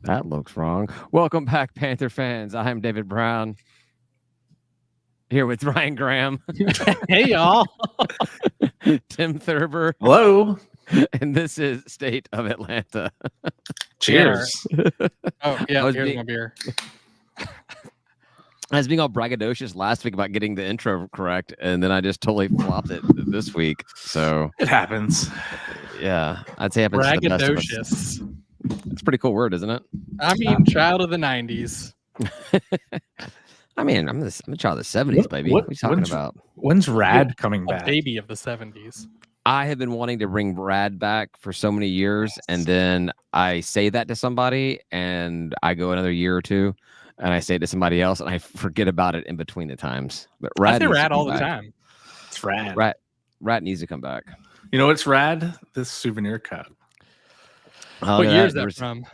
That looks wrong. Welcome back, Panther fans. I'm David Brown, here with Ryan Graham, Hey, y'all. Tim Thurber, Hello. and this is State of Atlanta. Cheers. Oh, yeah, here's my beer. I was being all braggadocious last week about getting the intro correct, and then I just totally flopped it this week. So It happens. yeah, I'd say it happens to the best of us. Braggadocious. It's a pretty cool word, isn't it? I mean, child of the 90s. I mean, I'm a child of the 70s, baby. What are you talking about? When's Rad coming A back? baby of the 70s. I have been wanting to bring Brad back for so many years, and then I say that to somebody, and I go another year or two, and I say it to somebody else, and I forget about it in between the times. But I say Rad all the time. It's Rad. Rad needs to come back. You know what's Rad? This souvenir cup. Oh, What yeah, year is that from?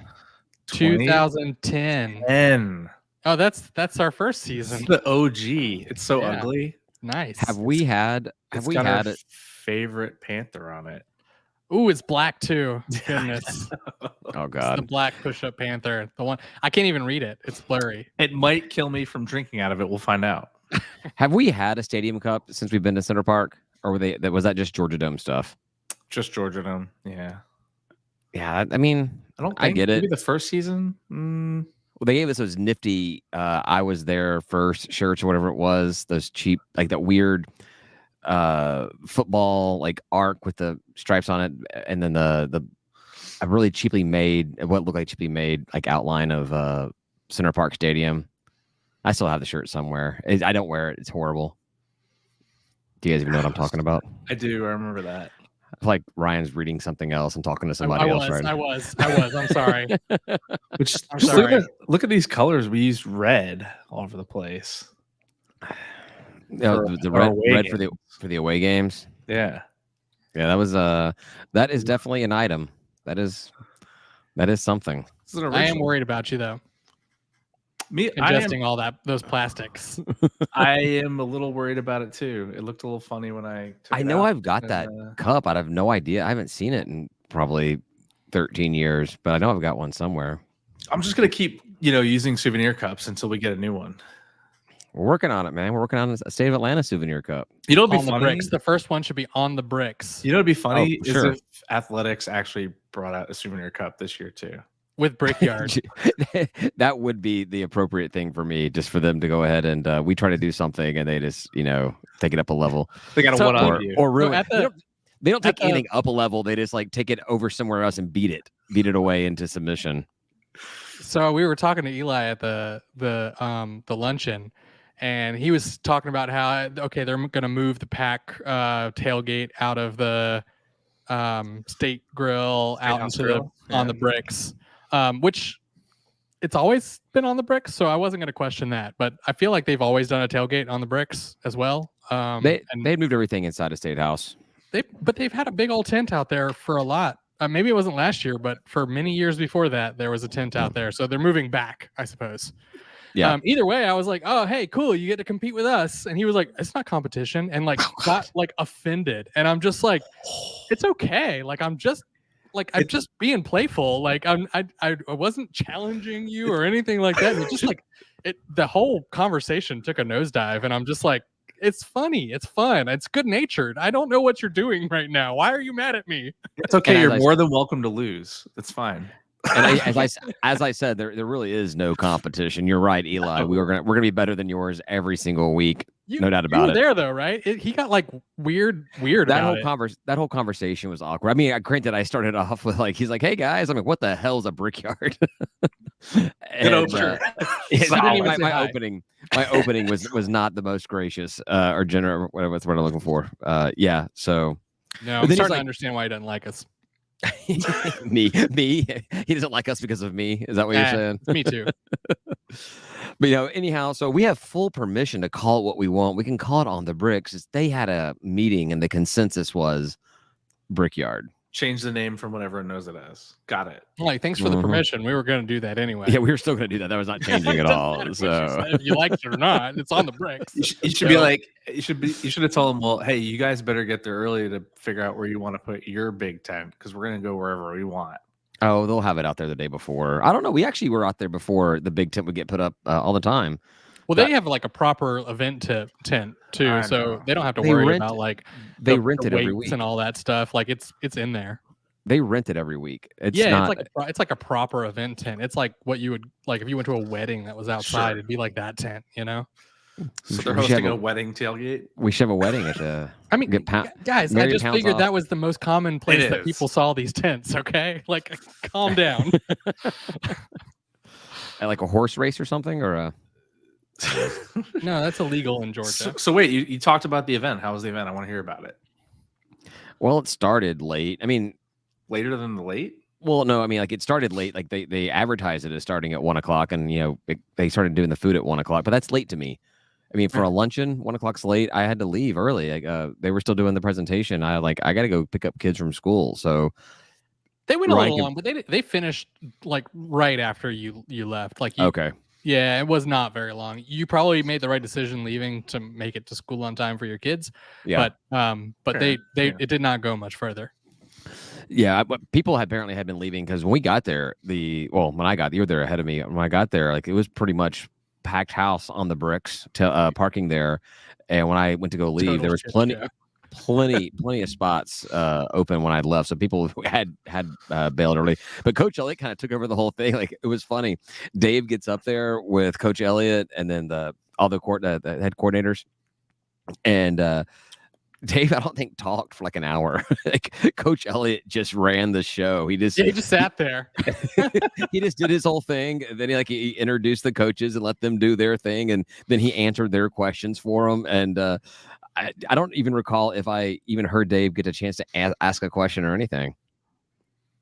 2010. 2010. Oh, that's our first season. It's the OG. It's so Yeah. ugly. Nice. Have we had Our it? favorite Panther on it. Ooh, it's black too. Goodness. Oh It's the God. black push-up Panther. The one I can't even read it. It's blurry. It might kill me from drinking out of it. We'll find out. Have we had a stadium cup since we've been to Center Park, or was that just Georgia Dome stuff? Just Georgia Dome. Yeah. Yeah, I mean, I get it. Maybe the first season. Well, they gave us those nifty I was there first shirts or whatever it was, those cheap, like that weird football like arc with the stripes on it, and then the a really cheaply made, what looked like cheaply made like outline of Center Park Stadium. I still have the shirt somewhere. I don't wear it. It's horrible. Do you guys even know what I'm talking about? I do. I remember that. I feel like Ryan's reading something else and talking to somebody else right now. I was. I'm sorry. Which I'm just sorry. look at these colors. We used red all over the place. No, the our away red games. for the away games. Yeah. Yeah, that is definitely an item. That is something. This is an I am original. worried about you though. I Ingesting all those plastics. am a little worried about it too. It looked a little funny when I took I it know out, I've got and, that cup. I have no idea. I haven't seen it in probably 13 years, but I know I've got one somewhere. I'm just gonna keep, using souvenir cups until we get a new one. We're working on it, man. We're working on a State of Atlanta souvenir cup. You know what'd On be the funny? bricks. The first one should be on the bricks You know what'd be funny Oh, sure. is if athletics actually brought out a souvenir cup this year too. with Brickyard. That would be the appropriate thing for me, just for them to go ahead and we try to do something and they just, take it up a level. They got to So- one Or, up you. or ruin at it. They don't at take the- anything up a level. They just like take it over somewhere else and beat it away into submission. So we were talking to Eli at the luncheon, and he was talking about how they're going to move the pack tailgate out of the State Grill out House into Grill? on the bricks, which it's always been on the bricks. So I wasn't going to question that, but I feel like they've always done a tailgate on the bricks as well. They moved everything inside a State House. They've had a big old tent out there for a lot. Maybe it wasn't last year, but for many years before that, there was a tent out there. So they're moving back, I suppose. Yeah. Either way, I was like, "Oh, hey, cool! You get to compete with us." And he was like, "It's not competition," and like got like offended. And I'm just like, "It's okay. Like I'm just being playful. Like I wasn't challenging you or anything like that. It's just like the whole conversation took a nosedive, and I'm just like." It's funny. It's fun. It's good natured. I don't know what you're doing right now. Why are you mad at me? It's okay. And You're as I more than welcome to lose. It's fine. And as I said, there really is no competition. You're right, Eli. We're gonna be better than yours every single week. No doubt about you were it. there though, right? He got like weird That about whole it. that whole conversation was awkward. I mean, granted, I started off with like, he's like, "Hey guys," I'm like, "What the hell's a brickyard?" Good opener. Solid. My opening was not the most gracious or general, whatever that's what I'm looking for. Yeah, so No, But I'm then he's starting to like- understand why he doesn't like us. me, he doesn't like us because of me. Is that what you're saying? Me too. But anyhow, so we have full permission to call it what we want. We can call it on the bricks. They had a meeting and the consensus was Brickyard. Change the name from what everyone knows it as. Got it. I'm like, thanks for the Mhm. permission. We were going to do that anyway. Yeah, we were still going to do that. That was not changing at Doesn't all. matter what you So said, if you liked it or not, it's on the bricks. You should be like, you should have told them, well, hey, you guys better get there early to figure out where you want to put your big tent because we're gonna go wherever we want. Oh, they'll have it out there the day before. I don't know. We actually were out there before the big tent would get put up all the time. Well, they have like a proper event tent too, so they don't have to worry about like they the rent it every weights week and all that stuff. Like it's in there. They rent it every week. It's it's like a proper event tent. It's like what you would like if you went to a wedding that was outside. It'd be like that tent, you know. So they're hosting a wedding tailgate. We should have a wedding at the. I mean, guys, I just figured that was the most common place that people saw these tents. Okay, like calm down. Like a horse race or something, or a. No, that's illegal in Georgia. So wait, you talked about the event. How was the event? I want to hear about it. Well, it started late. I mean, later than the late. Well, no, I mean, like it started late. Like they advertised it as starting at 1 o'clock, and they started doing the food at 1 o'clock. But that's late to me. I mean, for a luncheon, 1 o'clock's late. I had to leave early. Like they were still doing the presentation. I got to go pick up kids from school. So they went a little long, but they finished like right after you left. Like okay. Yeah, it was not very long. You probably made the right decision leaving to make it to school on time for your kids. Yeah. But it did not go much further. Yeah, but people apparently had been leaving because when we got there, when I got, you were there ahead of me. When I got there, like it was pretty much packed house on the bricks to parking there. And when I went to go leave, there was plenty of spots open when I left. So people had bailed early. But Coach Elliott kind of took over the whole thing. Like it was funny. Dave gets up there with Coach Elliott and then all the head coordinators. And Dave, I don't think talked for like an hour. Like Coach Elliott just ran the show. He just sat there. He just did his whole thing. And then he introduced the coaches and let them do their thing, and then he answered their questions for them. And I don't even recall if I even heard Dave get a chance to ask a question or anything.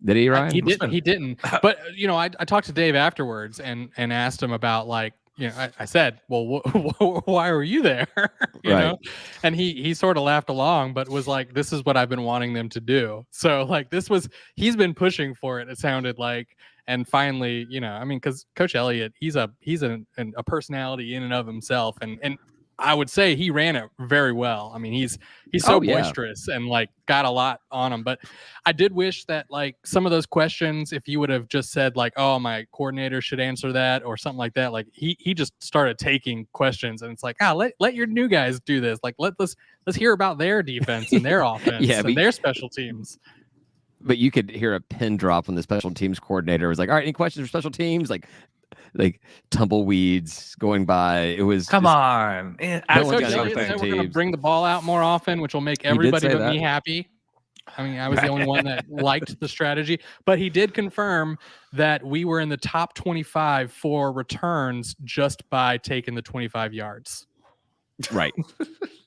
Did he, Ryan? He didn't. But I talked to Dave afterwards and asked him about like. I said, well, why were you there? you know? And he sort of laughed along, but was like, this is what I've been wanting them to do. So like, he's been pushing for it. It sounded like, and finally, because Coach Elliott, he's a personality in and of himself. And I would say he ran it very well. I mean, he's so boisterous and like got a lot on him. But I did wish that like some of those questions, if you would have just said like, oh, my coordinator should answer that or something like that. Like he just started taking questions and it's like, let your new guys do this. Like let's hear about their defense and their offense and their special teams. But you could hear a pin drop when the special teams coordinator was like, all right, any questions for special teams? Like tumbleweeds going by. It was come on. We're going to bring the ball out more often, which will make everybody but me happy. I mean, I was the only one that liked the strategy, but he did confirm that we were in the top 25 for returns just by taking the 25 yards. Right.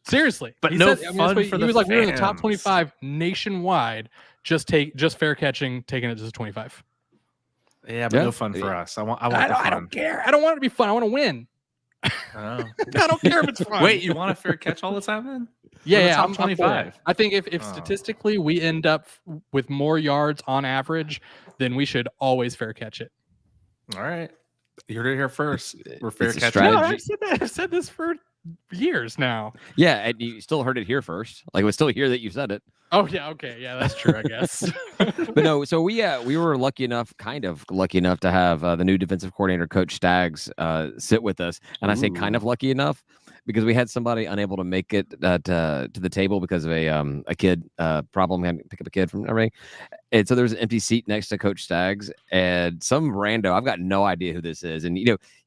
Seriously. But he was like, we were in the top 25 nationwide, just fair catching, taking it to the 25. Yeah, but no fun for us. I don't care. I don't want it to be fun. I want to win. I don't care if it's fun. Wait, you want a fair catch all the time then? Yeah, top 25. I think if statistically we end up with more yards on average, then we should always fair catch it. All right. You heard it here first. We're fair catching. No, I've said this for years now. Yeah, and you still heard it here first. Like it was still here that you said it. Oh yeah, okay, yeah, that's true, I guess. But no, so we were kind of lucky enough to have the new defensive coordinator, Coach Staggs, sit with us, and I say kind of lucky enough because we had somebody unable to make it to the table because of a kid problem. We had to pick up a kid from everything, and so there was an empty seat next to Coach Staggs, and some rando. I've got no idea who this is, and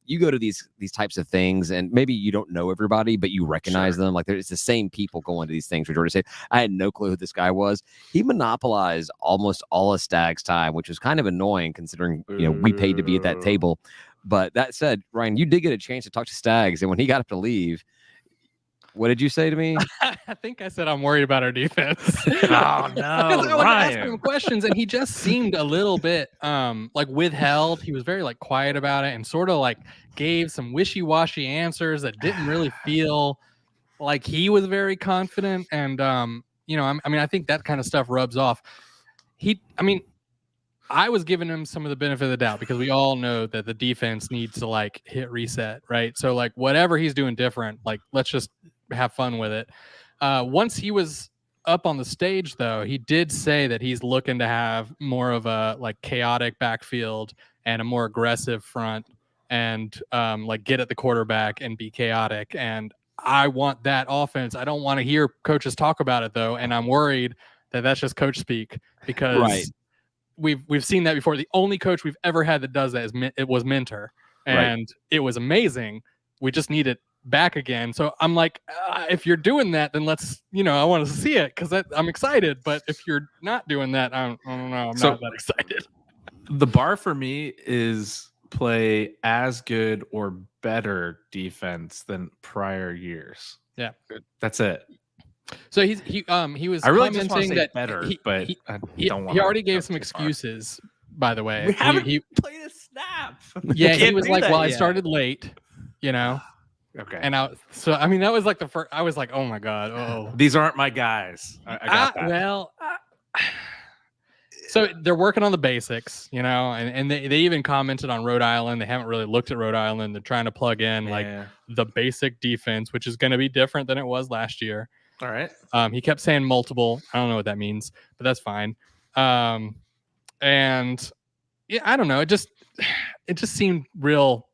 you go to these types of things and maybe you don't know everybody, but you recognize them. Like it's the same people going to these things for Georgia State. I had no clue who this guy was. He monopolized almost all of Stag's time, which was kind of annoying considering, we paid to be at that table. But that said, Ryan, you did get a chance to talk to Staggs. And when he got up to leave, what did you say to me? I think I said I'm worried about our defense. Oh no, I was asking him questions, and he just seemed a little bit like withheld. He was very like quiet about it, and sort of like gave some wishy-washy answers that didn't really feel like he was very confident. And I think that kind of stuff rubs off. I was giving him some of the benefit of the doubt because we all know that the defense needs to like hit reset, right? So like whatever he's doing different, like let's just have fun with it. Once he was up on the stage, though, he did say that he's looking to have more of a like chaotic backfield and a more aggressive front, and like get at the quarterback and be chaotic. And I want that offense. I don't want to hear coaches talk about it, though, and I'm worried that that's just coach speak, because we've seen that before. The only coach we've ever had that does that it was Mentor, and it was amazing. We just need it back again. So I'm like, if you're doing that, then let's, I want to see it, because I'm excited. But if you're not doing that, I don't know. I'm not that excited. The bar for me is play as good or better defense than prior years. Yeah, that's it. So he was I really commenting just want to say that better, he already gave some excuses. By the way, we haven't played a snap. Yeah, he was like, "Well, I started late, Okay. And that was like the first. I was like, "Oh my god, oh, these aren't my guys." I got that. Well, so they're working on the basics, and they even commented on Rhode Island. They haven't really looked at Rhode Island. They're trying to plug in like the basic defense, which is going to be different than it was last year. All right. He kept saying multiple. I don't know what that means, but that's fine. And yeah, I don't know. It just seemed real.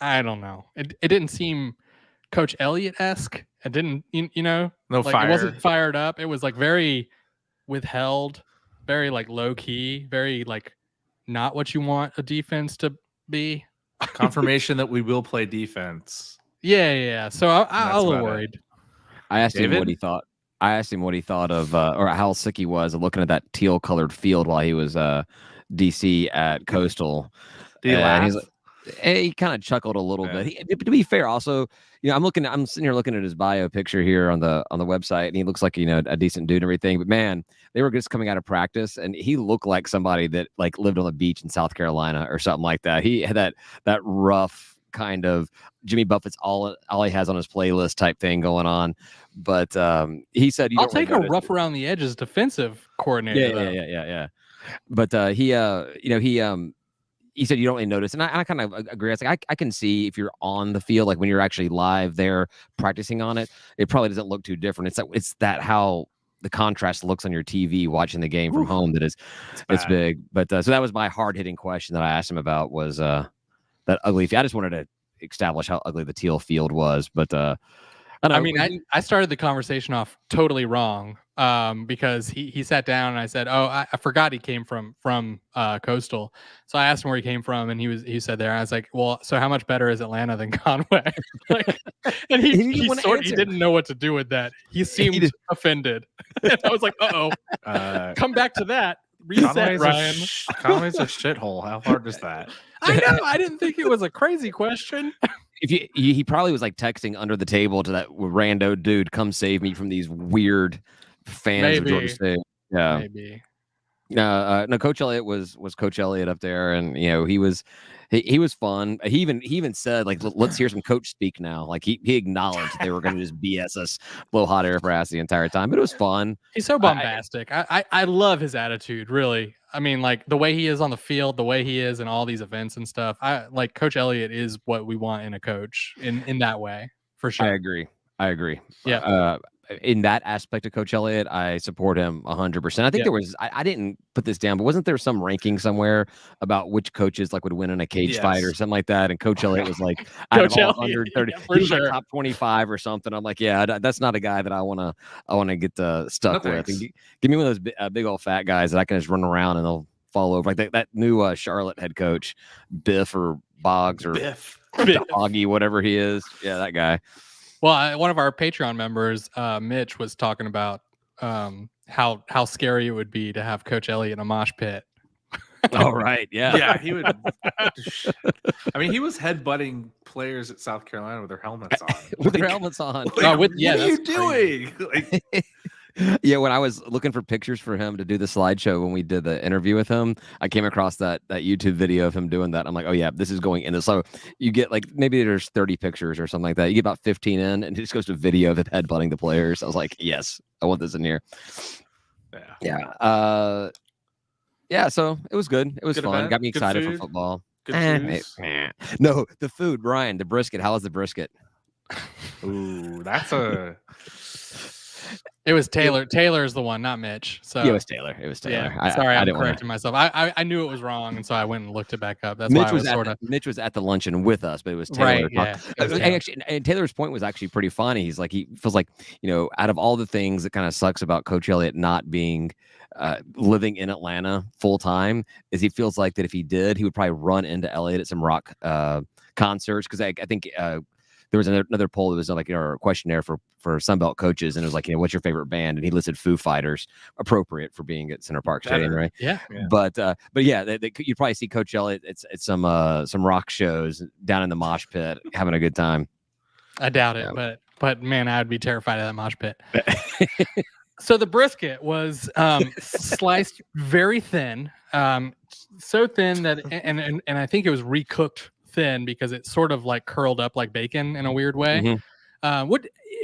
I don't know. It didn't seem Coach Elliott-esque. It didn't, no like fire. It wasn't fired up. It was like very withheld, very like low key, very like not what you want a defense to be. Confirmation that we will play defense. Yeah. So I'm a little worried. I asked him what he thought. Of, or how sick he was of looking at that teal-colored field while he was DC at Coastal. Did he laugh? He kind of chuckled a little bit. To be fair, also, I'm sitting here looking at his bio picture here on the website, and he looks like a decent dude and everything. But man, they were just coming out of practice, and he looked like somebody that like lived on the beach in South Carolina or something like that. He had that rough kind of Jimmy Buffett's all he has on his playlist type thing going on. But he said, I'll take a rough around the edges defensive coordinator. Yeah. But he said you don't really notice, and I kind of agree. I was like, I can see if you're on the field, like when you're actually live there practicing on it, it probably doesn't look too different. It's that how the contrast looks on your TV watching the game from home it's big. But so that was my hard hitting question that I asked him about was that ugly. I just wanted to establish how ugly the teal field was, but I started the conversation off totally wrong because he sat down and I said, "Oh, I forgot he came from Coastal." So I asked him where he came from, and he said there. I was like, "Well, so how much better is Atlanta than Conway?" And he didn't know what to do with that. He seemed offended. And I was like, "Uh-oh, come back to that." Reset, Ryan. Conway's a shithole. How hard is that? I know. I didn't think it was a crazy question. He probably was like texting under the table to that rando dude, "Come save me from these weird fans of Georgia State." Yeah, maybe. No, Coach Elliott was Coach Elliott up there, and he was fun. He even said like, "Let's hear some coach speak now." Like he acknowledged they were going to just BS us, blow hot air for ass the entire time, but it was fun. He's so bombastic. I love his attitude. Really, I mean, like the way he is on the field, the way he is in all these events and stuff. I like Coach Elliott is what we want in a coach in that way for sure. I agree. Yeah. In that aspect of Coach Elliott, I support him 100%. I think there was, I didn't put this down, but wasn't there some ranking somewhere about which coaches like would win in a cage fight or something like that? And Coach Elliott was like, out of all under 30, he was like top 25 or something. I'm like, yeah, that's not a guy that I want to get stuck with. And give me one of those big old fat guys that I can just run around and they'll fall over. Like that new Charlotte head coach, Biff or Boggs or Biff. Augie, whatever he is. Yeah, that guy. Well, one of our Patreon members, Mitch, was talking about how scary it would be to have Coach Elliott in a mosh pit. Oh, right. Yeah. Yeah, he would. I mean, he was headbutting players at South Carolina with their helmets on. With their helmets on. What are you doing? Yeah, when I was looking for pictures for him to do the slideshow when we did the interview with him, I came across that YouTube video of him doing that. I'm like, oh yeah, this is going in. So you get like maybe there's 30 pictures or something like that. You get about 15 in, and it just goes to video of him headbutting the players. I was like, yes, I want this in here. Yeah. Yeah. So it was good. It was fun. Event. Got me excited for football. No, the food, Ryan. The brisket. How was the brisket? Ooh, that's a. It was Taylor. Taylor's the one, not Mitch. So Yeah, it was Taylor. It was Taylor. Yeah. Sorry, I'm didn't correcting myself. I knew it was wrong, and so I went and looked it back up. That's Mitch why I was sort of. Mitch was at the luncheon with us, but it was Taylor. Right. Yeah. Actually, and Taylor's point was actually pretty funny. He's like, he feels like, out of all the things that kind of sucks about Coach Elliott not being living in Atlanta full time, is he feels like that if he did, he would probably run into Elliott at some rock concerts, because I think there was another poll that was like a questionnaire for Sunbelt coaches, and it was like, what's your favorite band? And he listed Foo Fighters, appropriate for being at Center Park Stadium, right? Yeah. But yeah, you'd probably see Coach Elliott at some rock shows down in the mosh pit, having a good time. I doubt it, but man, I'd be terrified of that mosh pit. So the brisket was sliced very thin, so thin that, and I think it was recooked thin because it sort of like curled up like bacon in a weird way.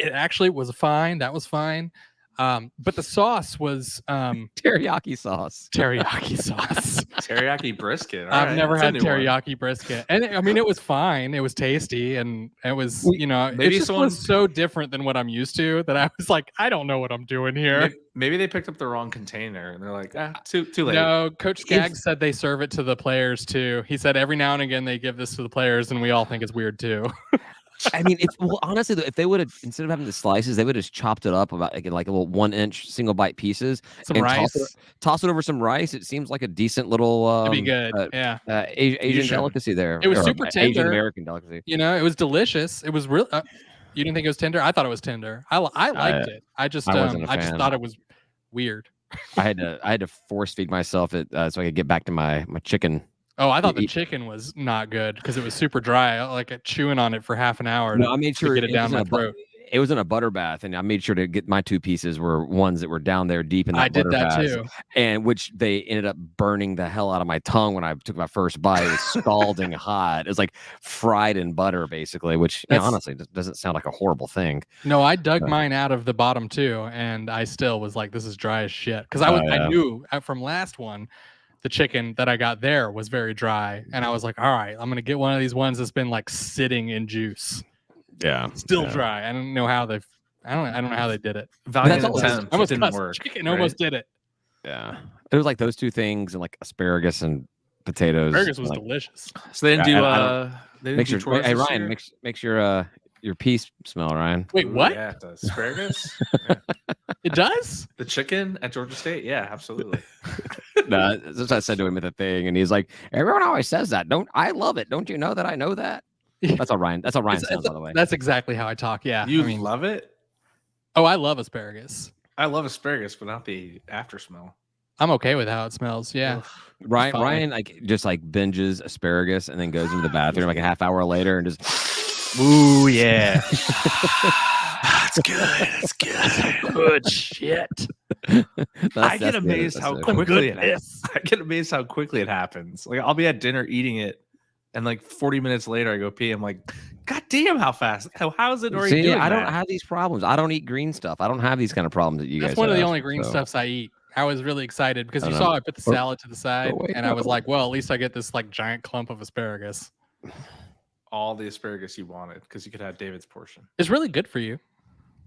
It actually was fine. That was fine. But the sauce was teriyaki sauce. Teriyaki brisket. I've never had teriyaki brisket, and I mean, it was fine. It was tasty, and it was maybe it just was so different than what I'm used to that I was like, I don't know what I'm doing here. Maybe they picked up the wrong container, and they're like, too late. No, Coach Skaggs said they serve it to the players too. He said every now and again they give this to the players, and we all think it's weird too. I mean, honestly, if they would have, instead of having the slices, they would have just chopped it up about like a little 1-inch single bite pieces, some rice, toss it over some rice. It seems like a decent little it'd be good. Asian delicacy there. It was super tender. Asian American delicacy. It was delicious. It was real. You didn't think it was tender? I thought it was tender. I liked it. I just thought it was weird. I had to force feed myself it so I could get back to my chicken. Oh, I thought the chicken was not good because it was super dry. Like chewing on it for half an hour. No, I made sure to get it down my throat. It was in a butter bath, and I made sure to get my 2 pieces were ones that were down there deep in that butter bath. I did that too. And which they ended up burning the hell out of my tongue when I took my first bite. It was scalding hot. It was like fried in butter, basically, which honestly doesn't sound like a horrible thing. No, I dug mine out of the bottom too, and I still was like, this is dry as shit. Because I knew from last one, the chicken that I got there was very dry, and I was like, all right, I'm gonna get one of these ones that's been like sitting in juice. Yeah, still dry. I don't know how they did it. Almost didn't work. Chicken almost did it. Yeah, it was like those 2 things and like asparagus and potatoes. Asparagus was delicious. So they didn't do. They didn't do chores. Hey Ryan, makes your piece smell, Ryan. Wait, what? Yeah, it does. Asparagus. It does? The chicken at Georgia State? Yeah, absolutely. No, that's what I said to him at the thing, and he's like, everyone always says that. I love it. Don't you know that I know that? That's how Ryan sounds, by the way. That's exactly how I talk. Yeah. You love it? Oh, I love asparagus. I love asparagus, but not the after smell. I'm okay with how it smells. Yeah. Ryan just binges asparagus and then goes into the bathroom like a half hour later and just ooh yeah. That's good. That's good. Good shit. I get amazed how quickly it happens. Like I'll be at dinner eating it, and like 40 minutes later I go pee. I'm like, God damn, how fast? How is it already doing I don't have these problems. I don't eat green stuff. I don't have these kind of problems that you guys have. That's one of the only green stuffs I eat. I was really excited because you saw I put the salad to the side, and I was like, well, at least I get this like giant clump of asparagus. All the asparagus you wanted because you could have David's portion. It's really good for you.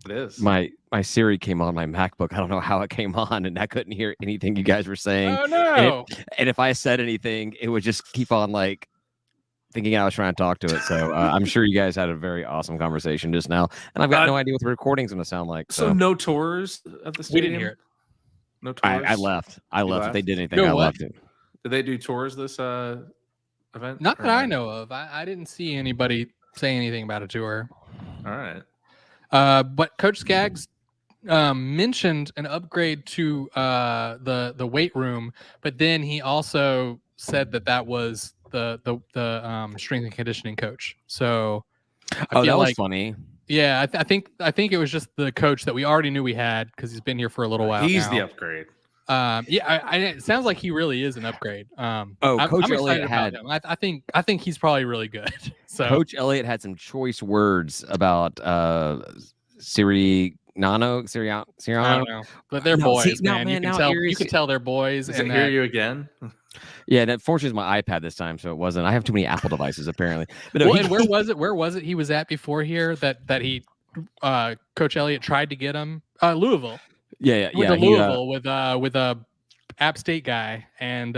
It is. My Siri came on my MacBook. I don't know how it came on, and I couldn't hear anything you guys were saying. Oh no! And if I said anything, it would just keep on like thinking I was trying to talk to it. So I'm sure you guys had a very awesome conversation just now, and I've got no idea what the recording's going to sound like. So no tours at the stadium? We didn't hear it. No tours? I left. If they did anything, I left it. Did they do tours this event? Not that I know of. I didn't see anybody say anything about a tour. All right. But Coach Skaggs mentioned an upgrade to the weight room, but then he also said that was the strength and conditioning coach. So that was funny. Yeah, I think it was just the coach that we already knew we had because he's been here for a little while. He's the upgrade. It sounds like he really is an upgrade. Coach Elliott had him. I think he's probably really good. So Coach Elliott had some choice words about Siriano. I don't know, but they're boys, man. You can tell they're boys. Does it hear you again? Yeah, and unfortunately, it's my iPad this time, so it wasn't. I have too many Apple devices apparently. But no, and where was it? Where was it? He was at before here that he Coach Elliott tried to get him. Louisville. Yeah. Went to Louisville with a App State guy, and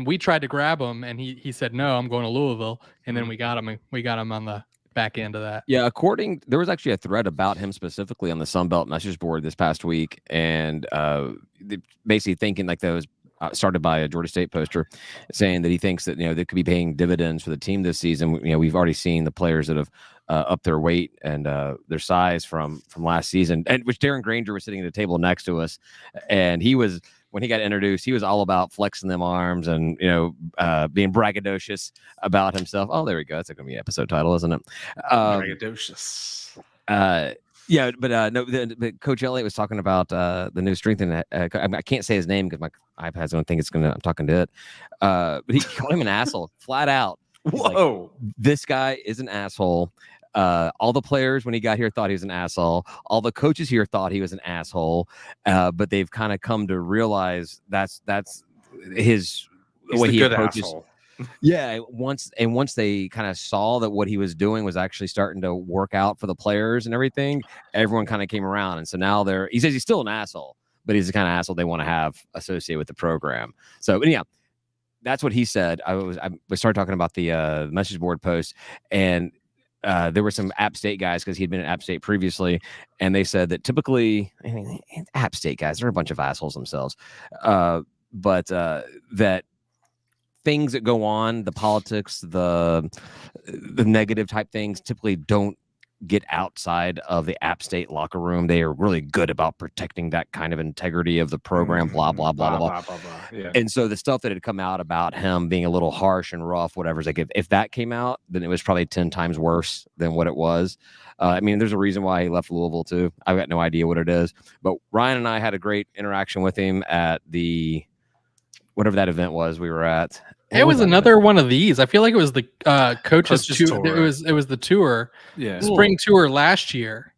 we tried to grab him, and he said no, I'm going to Louisville, and then we got him. We got him on the back end of that. Yeah, there was actually a thread about him specifically on the Sunbelt message board this past week, and basically thinking like that was started by a Georgia State poster saying that he thinks that they could be paying dividends for the team this season. We've already seen the players that have upped their weight and their size from last season, and which Darren Granger was sitting at the table next to us, and he was. When he got introduced, he was all about flexing them arms and being braggadocious about himself. Oh, there we go. That's going to be an episode title, isn't it? Braggadocious. Yeah, but no. But Coach Elliott was talking about the new strength and I can't say his name because my iPad's going to think I'm talking to it. But he called him an asshole, flat out. Whoa! Like, this guy is an asshole. All the players when he got here thought he was an asshole. All the coaches here thought he was an asshole. But they've kind of come to realize that's his He's way the he good approaches. asshole. Yeah, once they kind of saw that what he was doing was actually starting to work out for the players and everything, everyone kind of came around, and so now he says he's still an asshole, but he's the kind of asshole they want to have associated with the program. So anyhow, that's what he said. We started talking about the message board post, and there were some App State guys because he'd been at App State previously, and they said that typically, App State guys, they're a bunch of assholes themselves, but that things that go on, the politics, the negative type things, typically don't get outside of the App State locker room. They are really good about protecting that kind of integrity of the program, blah, blah, blah, blah, blah. Yeah. And so the stuff that had come out about him being a little harsh and rough, whatever, like if that came out, then it was probably 10 times worse than what it was. There's a reason why he left Louisville too. I've got no idea what it is, but Ryan and I had a great interaction with him at the whatever that event was we were at. It was another one of these. I feel like it was the coaches tour. tour. It was the tour. Yeah. Spring tour last year.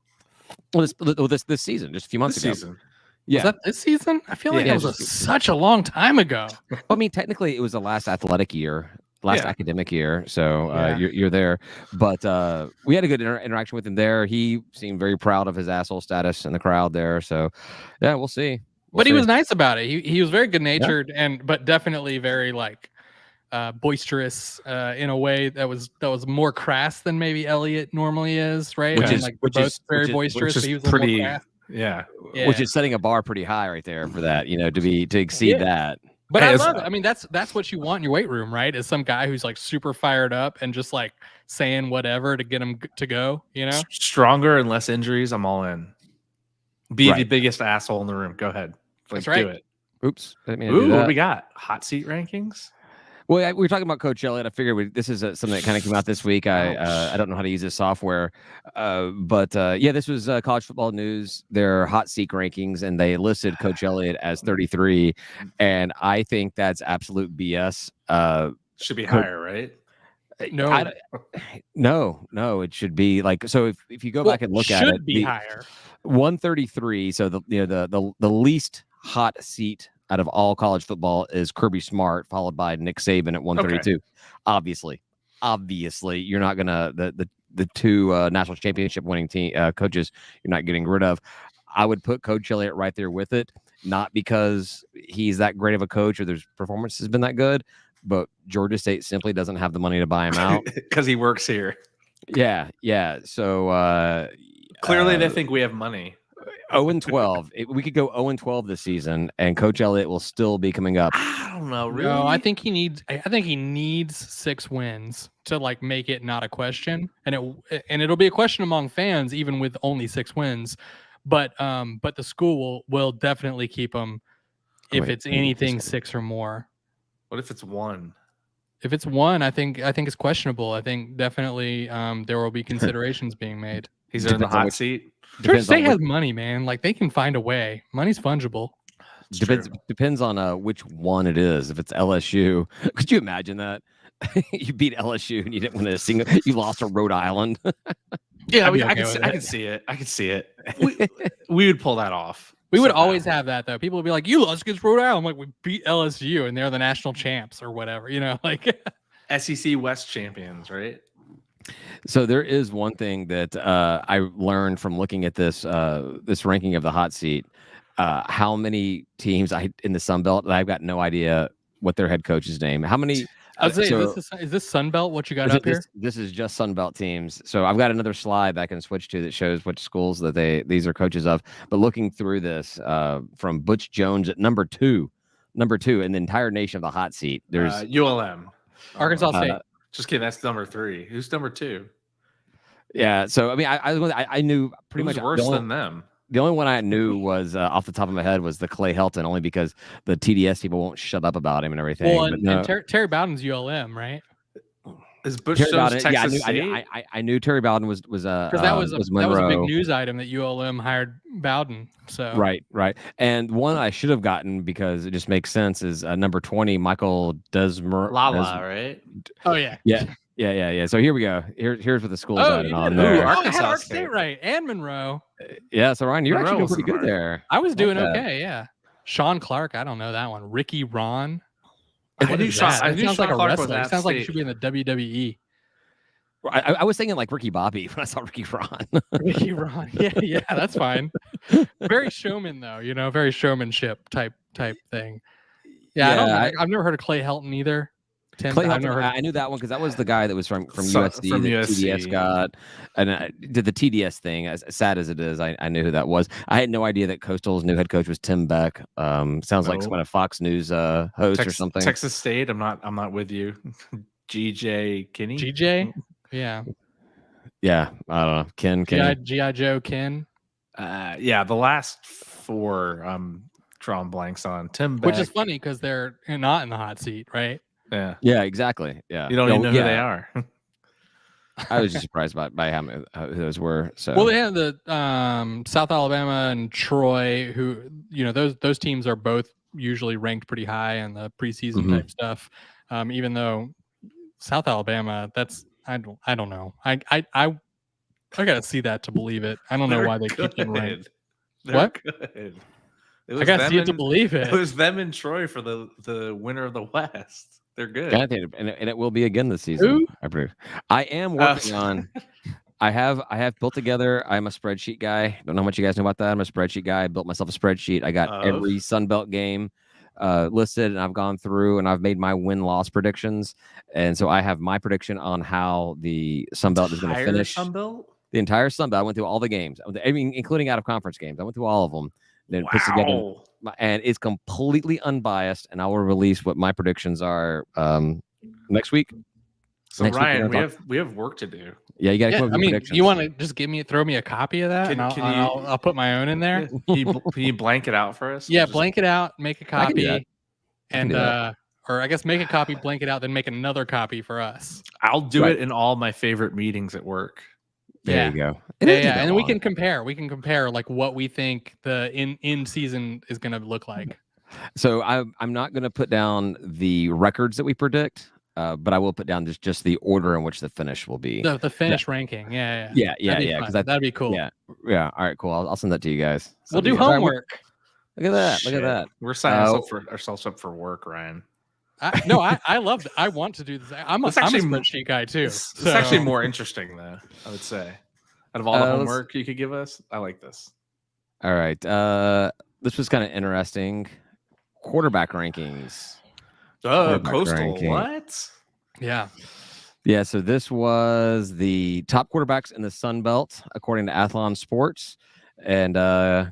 Well, this season, just a few months ago. Season. Yeah. Was that this season? I feel like Yeah, that was such a long time ago. I mean, technically, it was the last athletic year, academic year. So you're there. But we had a good interaction with him there. He seemed very proud of his asshole status in the crowd there. So, yeah, we'll see. But he was nice about it. He was very good natured but definitely very boisterous in a way that was more crass than maybe Elliott normally is, right? Which is very boisterous. Which is but he was pretty. A Yeah. Which is setting a bar pretty high right there for that, to exceed that. But I love it. I mean, that's what you want in your weight room, right? Is some guy who's like super fired up and just like saying whatever to get him to go, Stronger and less injuries. I'm all in. Be the biggest asshole in the room. Go ahead. That's right. Do it. Oops. What do we got? Hot seat rankings? Well, we were talking about Coach Elliott. I figured this is something that kind of came out this week. I don't know how to use this software, but this was College Football News, their hot seat rankings, and they listed Coach Elliott as 33, and I think that's absolute BS. Should be higher, right? No, it should be like so. If you go back and look at it, should be higher. 133. So the least hot seat out of all college football is Kirby Smart, followed by Nick Saban at 132. Okay. Obviously, you're not gonna the two national championship winning team coaches. You're not getting rid of. I would put Coach Elliott right there with it, not because he's that great of a coach or his performance has been that good, but Georgia State simply doesn't have the money to buy him out because he works here. Yeah. So clearly, they think we have money. 0-12. We could go 0-12 this season, and Coach Elliott will still be coming up. I don't know. Really? No, I think he needs 6 wins to make it not a question, and it'll be a question among fans even with only 6 wins. But the school will definitely keep him if it's anything 6 or more. What if it's 1? If it's 1, I think it's questionable. I think definitely there will be considerations being made. He's in the hot seat. Georgia State has money, man. They can find a way. Money's fungible. Depends on which one it is. If it's LSU, could you imagine that? You beat LSU and you didn't win a single. You lost to Rhode Island. Yeah, I can see it. I can see it. We would pull that off. We would always have that though. People would be like, "You lost against Rhode Island." We beat LSU and they're the national champs or whatever. SEC West champions, right? So there is one thing that I learned from looking at this ranking of the hot seat. How many teams in the Sun Belt? I've got no idea what their head coach's name. How many? I was saying, is this Sun Belt? What you got up here? This is just Sun Belt teams. So I've got another slide that I can switch to that shows which schools that these are coaches of. But looking through this, from Butch Jones at number two in the entire nation of the hot seat. There's ULM, Arkansas State. Just kidding. That's number 3. Who's number 2? Yeah. So I mean, I knew pretty much worse than them. The only one I knew was off the top of my head was the Clay Helton, only because the TDS people won't shut up about him and everything. Well, and Terry Bowden's ULM, right? Is Bush Jones Texas State? I knew Terry Bowden was because that was a big news item that ULM hired Bowden. So right. And one I should have gotten because it just makes sense is number 20, Michael right? Oh yeah. Yeah. So here we go. Here's what the school's added on there. Arkansas State, right? And Monroe. Yeah. So Ryan, you're actually doing pretty good there. I was doing okay. Yeah. Sean Clark. I don't know that one. Ricky Ron. I knew Sean sounds like a Clark wrestler. It sounds like he should be in the WWE. I was thinking like Ricky Bobby when I saw Ricky Ron. Ricky Ron. Yeah, that's fine. Very showman though, very showmanship type thing. Yeah, I've never heard of Clay Helton either. Clay Helton, I knew that one because that was the guy that was from USD. From USC. TDS got, and I did the TDS thing. As sad as it is, I knew who that was. I had no idea that Coastal's new head coach was Tim Beck. Sounds like some kind of Fox News host or something. Texas State. I'm not with you. GJ Kinney. GJ. Yeah. I don't know. Ken. G.I. Joe Ken. The last 4 drawing blanks on Tim Beck. Which is funny because they're not in the hot seat, right? Yeah, exactly. Yeah. You don't even know who they are. I was just surprised by how many who those were. So well, they have the South Alabama and Troy, who those teams are both usually ranked pretty high in the preseason type stuff. Even though South Alabama, I don't know. I gotta see that to believe it. I don't know why they keep them ranked. What? Good. I gotta see it to believe it. It was them and Troy for the winner of the West. They're good. And it will be again this season. Who? I approve. I am working on. I have built together. I'm a spreadsheet guy. Don't know how much you guys know about that. I'm a spreadsheet guy. I built myself a spreadsheet. I got every Sun Belt game listed, and I've gone through and I've made my win-loss predictions. And so I have my prediction on how the Sun Belt is going to finish. Sun Belt? The entire Sun Belt. I went through all the games, including out of conference games. I went through all of them. Then puts together, and it's completely unbiased. And I will release what my predictions are next week. So Ryan, we have work to do. Yeah, you got to come up with predictions. You want to just throw me a copy of that, I'll put my own in there. Can you blank it out for us? Yeah, blank it out, make a copy, and or I guess make a copy, blank it out, then make another copy for us. I'll do it in all my favorite meetings at work. There you go. And then we can compare. We can compare like what we think the in season is going to look like. So I'm not going to put down the records that we predict, but I will put down just the order in which the finish will be. The finish ranking. Yeah. Because that'd be cool. Yeah. All right, cool. I'll send that to you guys. We'll do homework. Look at that. Look at that. We're signing ourselves up for work, Ryan. I love that. I want to do this. I'm a spreadsheet guy too. It's actually more interesting though, I would say. Out of all the homework you could give us, I like this. All right. This was kind of interesting. Quarterback rankings. Coastal. What? Yeah. Yeah. So this was the top quarterbacks in the Sun Belt, according to Athlon Sports. And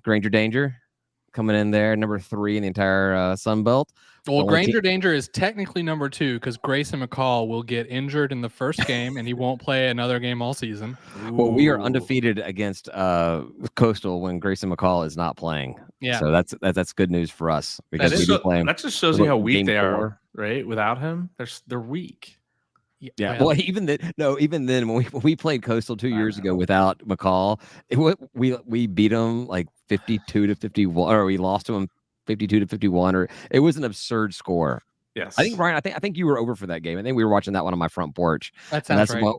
Granger Danger coming in there, number 3 in the entire Sun Belt. Well, Granger Danger is technically number 2 because Grayson McCall will get injured in the first game and he won't play another game all season. Well, we are undefeated against Coastal when Grayson McCall is not playing. Yeah, so that's good news for us because we do play him. That just shows you how weak they are, right? Without him, they're weak. Yeah. Well, even then, when we played Coastal 2 years ago without McCall, we beat them like 52-51, or we lost to them 52-51, or it was an absurd score. Yes, I think Ryan. I think you were over for that game. I think we were watching that one on my front porch. That sounds right.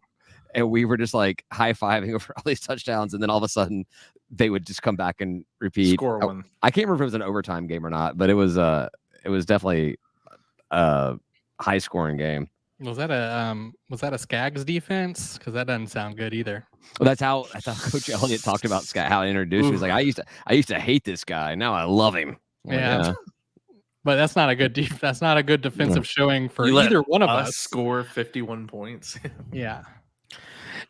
And we were just like high fiving over all these touchdowns, and then all of a sudden they would just come back and repeat. Score one. I can't remember if it was an overtime game or not, but it was definitely a high scoring game. Was that a Skaggs defense? Because that doesn't sound good either. Well, that's how Coach Elliott talked about how he introduced. He was like, I used to hate this guy. Now I love him. Yeah. But that's not a good that's not a good defensive showing for either one of us. Score 51 points. Yeah.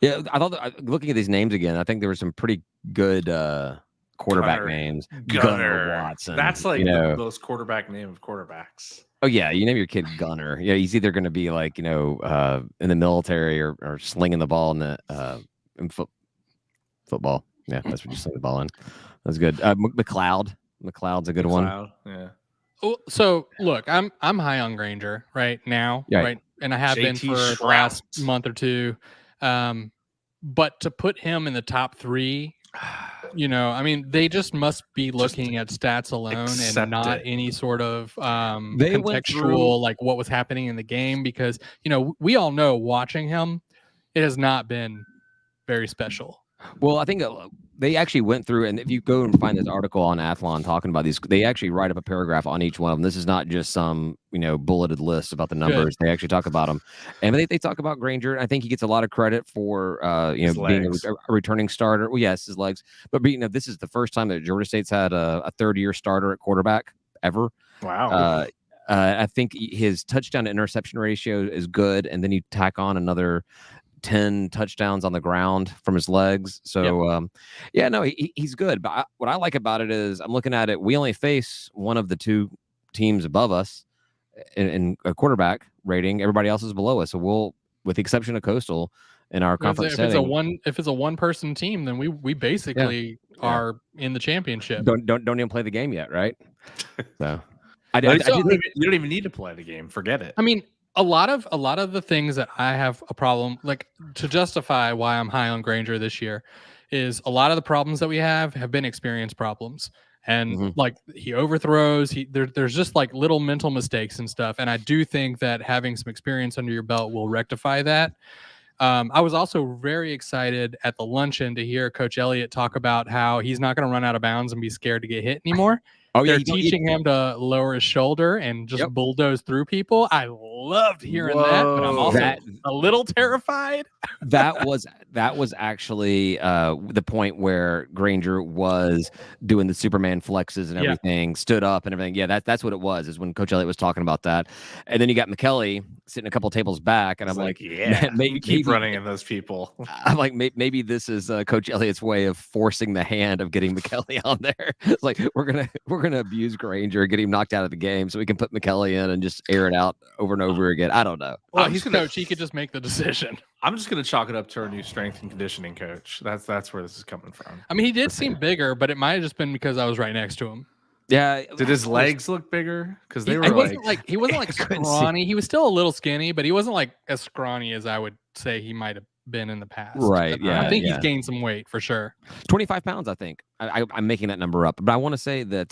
Yeah, I thought looking at these names again, I think there were some pretty good quarterback names. Gunner Watson. That's like the most quarterback name of quarterbacks. Oh yeah, you name your kid Gunner. Yeah, he's either going to be like in the military or slinging the ball in football. Yeah, that's what you sling the ball in. That's good. McLeod. McLeod's a good one. Yeah. Oh, so look, I'm high on Granger right now, right? And I have been for the last month or two. But to put him in the top 3, I mean, they just must be looking at stats alone and not any sort of contextual, like what was happening in the game, because, we all know watching him, it has not been very special. Well, I think they actually went through, and if you go and find this article on Athlon talking about these, they actually write up a paragraph on each one of them. This is not just some, bulleted list about the numbers. Good. They actually talk about them. And they talk about Granger. I think he gets a lot of credit for, being a returning starter. Well, yes, his legs. But, this is the first time that Georgia State's had a third-year starter at quarterback ever. Wow. I think his touchdown to interception ratio is good. And then you tack on another 10 touchdowns on the ground from his legs. So, he's good. But what I like about it is I'm looking at it. We only face one of the 2 teams above us in a quarterback rating. Everybody else is below us. So we'll, with the exception of Coastal in our conference setting. If it's a one-person team, then we basically are in the championship. Don't even play the game yet, right? So you don't even need to play the game. Forget it. I mean, a lot of the things that I have a problem, like to justify why I'm high on Granger this year, is a lot of the problems that we have been experience problems. And like he overthrows, there's just like little mental mistakes and stuff. And I do think that having some experience under your belt will rectify that. I was also very excited at the luncheon to hear Coach Elliott talk about how he's not going to run out of bounds and be scared to get hit anymore. They're teaching him to lower his shoulder and just bulldoze through people. I loved hearing that, but I'm also a little terrified. That was actually the point where Granger was doing the Superman flexes and everything, stood up and everything. Yeah, that's what it was, is when Coach Elliott was talking about that. And then you got McKelly sitting a couple tables back, and I'm like, maybe keep running in those people. I'm like, maybe this is Coach Elliott's way of forcing the hand of getting McKelly on there. It's like, we're gonna abuse Granger, get him knocked out of the game, so we can put McKelly in and just air it out over and over again. I don't know. Well, he's coach. He could just make the decision. I'm just gonna chalk it up to our new strength and conditioning coach. That's where this is coming from. I mean, he did seem bigger, but it might have just been because I was right next to him. Yeah. Did his legs look bigger? Because he wasn't like scrawny. He was still a little skinny, but he wasn't like as scrawny as I would say he might have been in the past. Right. Yeah. I think he's gained some weight for sure. 25 pounds, I think. I'm making that number up, but I want to say that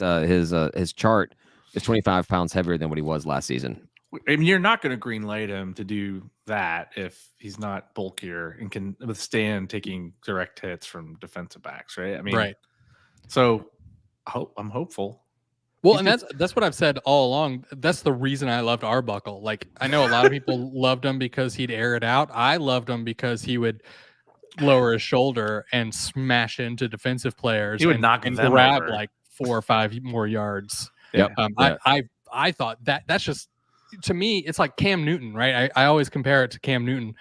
his chart is 25 pounds heavier than what he was last season. I mean, you're not going to green light him to do that if he's not bulkier and can withstand taking direct hits from defensive backs, right? I mean, right. So I'm hopeful. Well, and that's what I've said all along. That's the reason I loved Arbuckle. Like, I know a lot of people loved him because he'd air it out. I loved him because he would lower his shoulder and smash into defensive players. He would knock them grab over. Like 4 or 5 more yards. Yep. I thought that's just, to me, it's like Cam Newton, right? I always compare it to Cam Newton.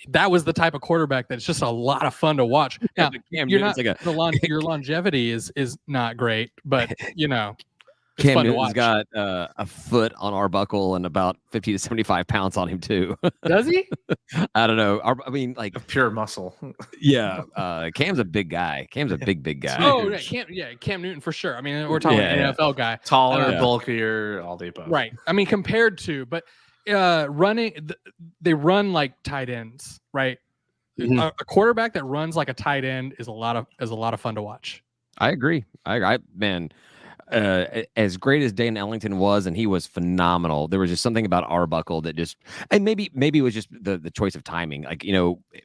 That was the type of quarterback that's just a lot of fun to watch. Now, your longevity is not great, but it's Cam Newton's got a foot on Arbuckle and about 50 to 75 pounds on him too. Does he? I don't know. I mean, like a pure muscle. Yeah. Cam's a big guy. Cam's a big guy. Oh, Cam Newton for sure. I mean, we're talking NFL guy. Taller, bulkier, all the above. Right. I mean, compared to, but they run like tight ends, right? Mm-hmm. A quarterback that runs like a tight end is a lot of fun to watch. I agree. Man. as great as Dan Ellington was, and he was phenomenal, there was just something about Arbuckle that just, and maybe it was just the choice of timing. Like,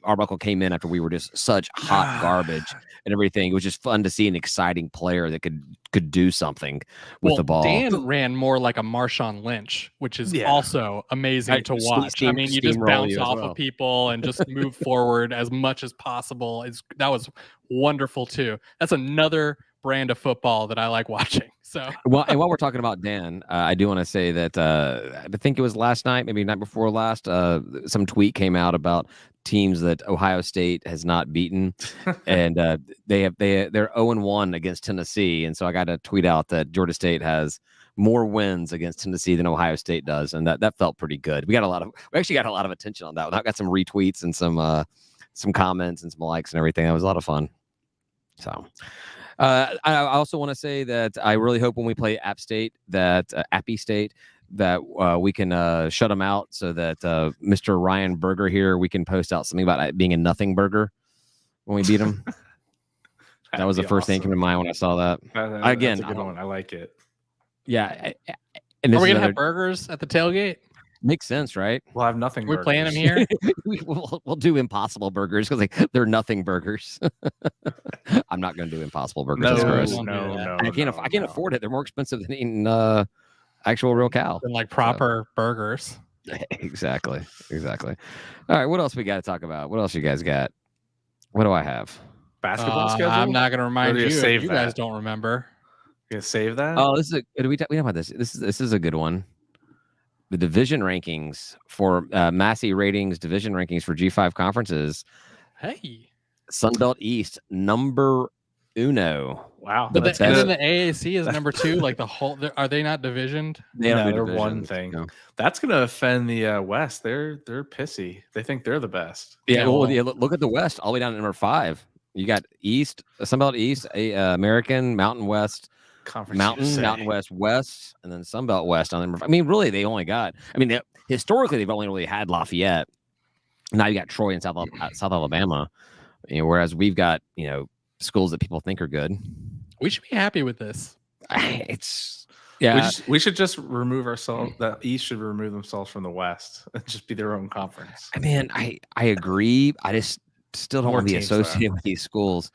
Arbuckle came in after we were just such hot garbage and everything. It was just fun to see an exciting player that could do something with the ball. Dan ran more like a Marshawn Lynch, which is also amazing to watch. I mean, you just bounce off of people and just move forward as much as possible. That was wonderful too. That's another brand of football that I like watching. So, well, and while we're talking about Dan, I do want to say that I think it was last night, maybe night before last, some tweet came out about teams that Ohio State has not beaten, and they're 0-1 against Tennessee, and so I got to tweet out that Georgia State has more wins against Tennessee than Ohio State does, and that felt pretty good. We actually got a lot of attention on that. I got some retweets and some comments and some likes and everything. That was a lot of fun. So. I also want to say that I really hope when we play Appy State that we can shut them out, so that Mr. Ryan Berger here, we can post out something about it being a nothing burger when we beat them. That was the first thing that came to mind when I saw that. Again, that's a good one. I like it. Yeah. And are we gonna have burgers at the tailgate? Makes sense, right? We'll have nothing. We're playing them here. we'll do Impossible Burgers because they're nothing burgers. I'm not going to do Impossible Burgers. No. I can't afford it. They're more expensive than eating actual real cow. And like proper burgers. Exactly. All right, what else we got to talk about? What else you guys got? What do I have? Basketball schedule. I'm not going to remind you. If you guys don't remember. You gonna save that? Oh, this is we talk about this. This is a good one. The division rankings for Massey ratings, division rankings for G5 conferences. Hey, Sunbelt East number uno. Wow, but then the AAC is number 2. Like the whole, are they not divisioned? They're one thing. No. That's gonna offend the West. They're pissy. They think they're the best. Yeah. Look at the West, all the way down to number 5. You got East, Sunbelt East, American, Mountain West. Conference Mountain West, and then Sunbelt West on them. I mean, really, they only got. I mean, historically, they've only really had Lafayette. Now you got Troy and South Alabama. Whereas we've got schools that people think are good. We should be happy with this. We should just remove ourselves. The East should remove themselves from the West and just be their own conference. I mean, I agree. I just still don't want to be associated with these schools.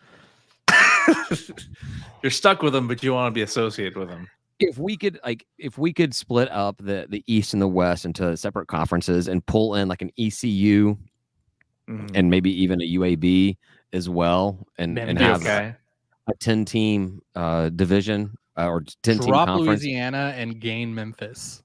You're stuck with them, but you want to be associated with them. If we could split up the East and the West into separate conferences and pull in like an ECU and maybe even a UAB as well, and have a 10-team division or 10-team conference. Louisiana and gain Memphis.